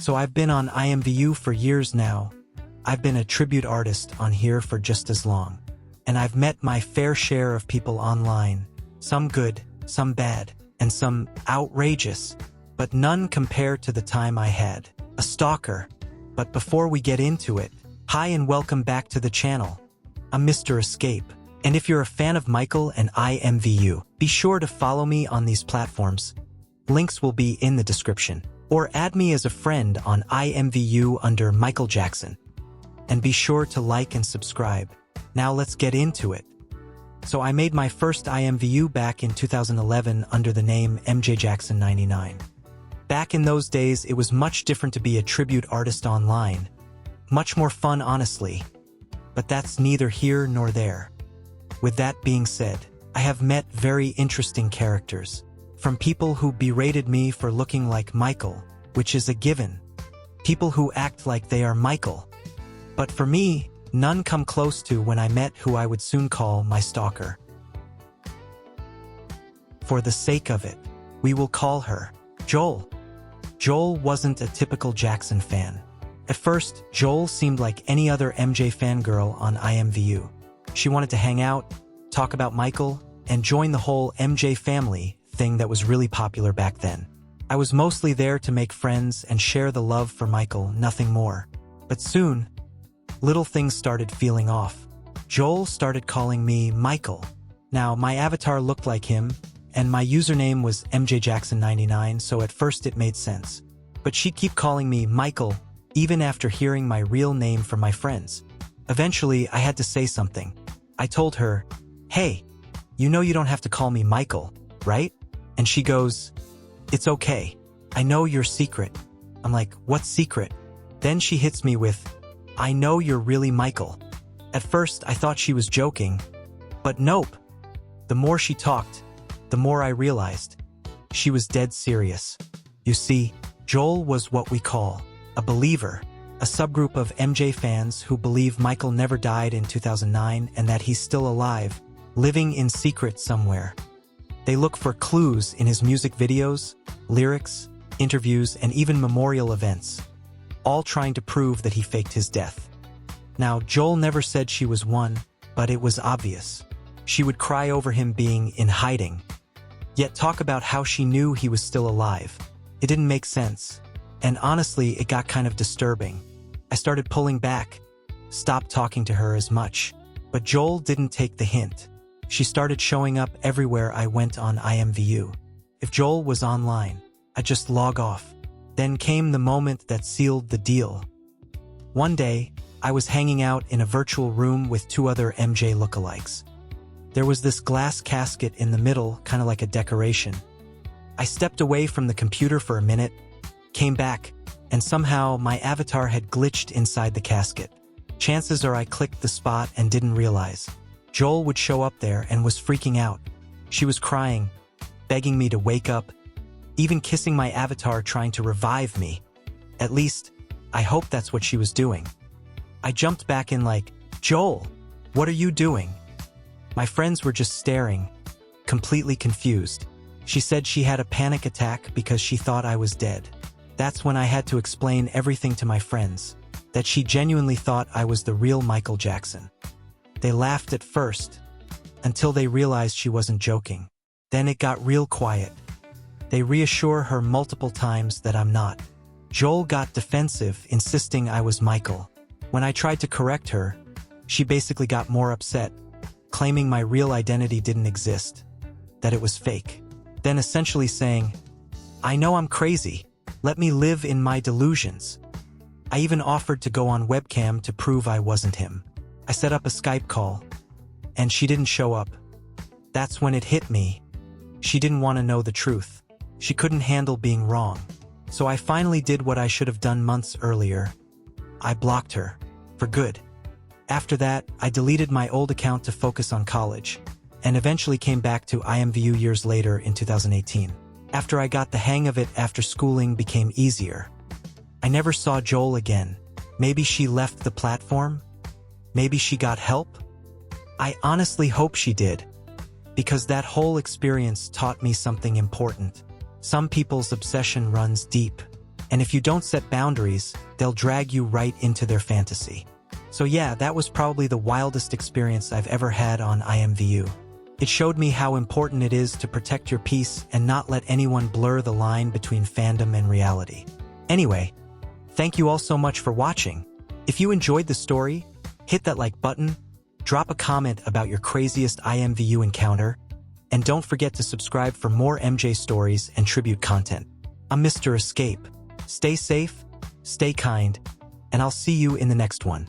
So I've been on IMVU for years now. I've been a tribute artist on here for just as long. And I've met my fair share of people online. Some good, some bad, and some outrageous. But none compare to the time I had. A stalker. But before we get into it, hi and welcome back to the channel. I'm Mr. Escape. And if you're a fan of Michael and IMVU, be sure to follow me on these platforms. Links will be in the description. Or add me as a friend on IMVU under MichaelJackson. And be sure to like and subscribe. Now let's get into it. So I made my first IMVU back in 2011 under the name MichaelJackson99. Back in those days, it was much different to be a tribute artist online. Much more fun, honestly. But that's neither here nor there. With that being said, I have met very interesting characters. From people who berated me for looking like Michael, which is a given. People who act like they are Michael. But for me, none come close to when I met who I would soon call my stalker. For the sake of it, we will call her Joel. Joel wasn't a typical Jackson fan. At first, Joel seemed like any other MJ fangirl on IMVU. She wanted to hang out, talk about Michael, and join the whole MJ family thing that was really popular back then. I was mostly there to make friends and share the love for Michael, nothing more. But soon, little things started feeling off. Joel started calling me Michael. Now, my avatar looked like him, and my username was MichaelJackson99, so at first it made sense. But she'd keep calling me Michael, even after hearing my real name from my friends. Eventually, I had to say something. I told her, "Hey, you know you don't have to call me Michael, right?" And she goes, "It's okay. I know your secret." I'm like, "What secret?" Then she hits me with, "I know you're really Michael." At first, I thought she was joking, but nope. The more she talked, the more I realized she was dead serious. You see, Joel was what we call a believer, a subgroup of MJ fans who believe Michael never died in 2009 and that he's still alive, living in secret somewhere. They look for clues in his music videos, lyrics, interviews, and even memorial events, all trying to prove that he faked his death. Now, Joel never said she was one, but it was obvious. She would cry over him being in hiding, yet talk about how she knew he was still alive. It didn't make sense, and honestly, it got kind of disturbing. I started pulling back, stopped talking to her as much, but Joel didn't take the hint. She started showing up everywhere I went on IMVU. If Joel was online, I'd just log off. Then came the moment that sealed the deal. One day, I was hanging out in a virtual room with two other MJ lookalikes. There was this glass casket in the middle, kind of like a decoration. I stepped away from the computer for a minute, came back, and somehow my avatar had glitched inside the casket. Chances are I clicked the spot and didn't realize. Joel would show up there and was freaking out. She was crying, begging me to wake up, even kissing my avatar trying to revive me. At least, I hope that's what she was doing. I jumped back in like, "Joel, what are you doing?" My friends were just staring, completely confused. She said she had a panic attack because she thought I was dead. That's when I had to explain everything to my friends, that she genuinely thought I was the real Michael Jackson. They laughed at first, until they realized she wasn't joking. Then it got real quiet. They reassure her multiple times that I'm not. Joel got defensive, insisting I was Michael. When I tried to correct her, she basically got more upset, claiming my real identity didn't exist, that it was fake. Then essentially saying, "I know I'm crazy. Let me live in my delusions." I even offered to go on webcam to prove I wasn't him. I set up a Skype call, and she didn't show up. That's when it hit me. She didn't want to know the truth. She couldn't handle being wrong. So I finally did what I should have done months earlier. I blocked her. For good. After that, I deleted my old account to focus on college, and eventually came back to IMVU years later in 2018. After I got the hang of it after schooling became easier. I never saw Joel again. Maybe she left the platform? Maybe she got help? I honestly hope she did, because that whole experience taught me something important. Some people's obsession runs deep. And if you don't set boundaries, they'll drag you right into their fantasy. So yeah, that was probably the wildest experience I've ever had on IMVU. It showed me how important it is to protect your peace and not let anyone blur the line between fandom and reality. Anyway, thank you all so much for watching. If you enjoyed the story, hit that like button, drop a comment about your craziest IMVU encounter, and don't forget to subscribe for more MJ stories and tribute content. I'm Mr. Escape. Stay safe, stay kind, and I'll see you in the next one.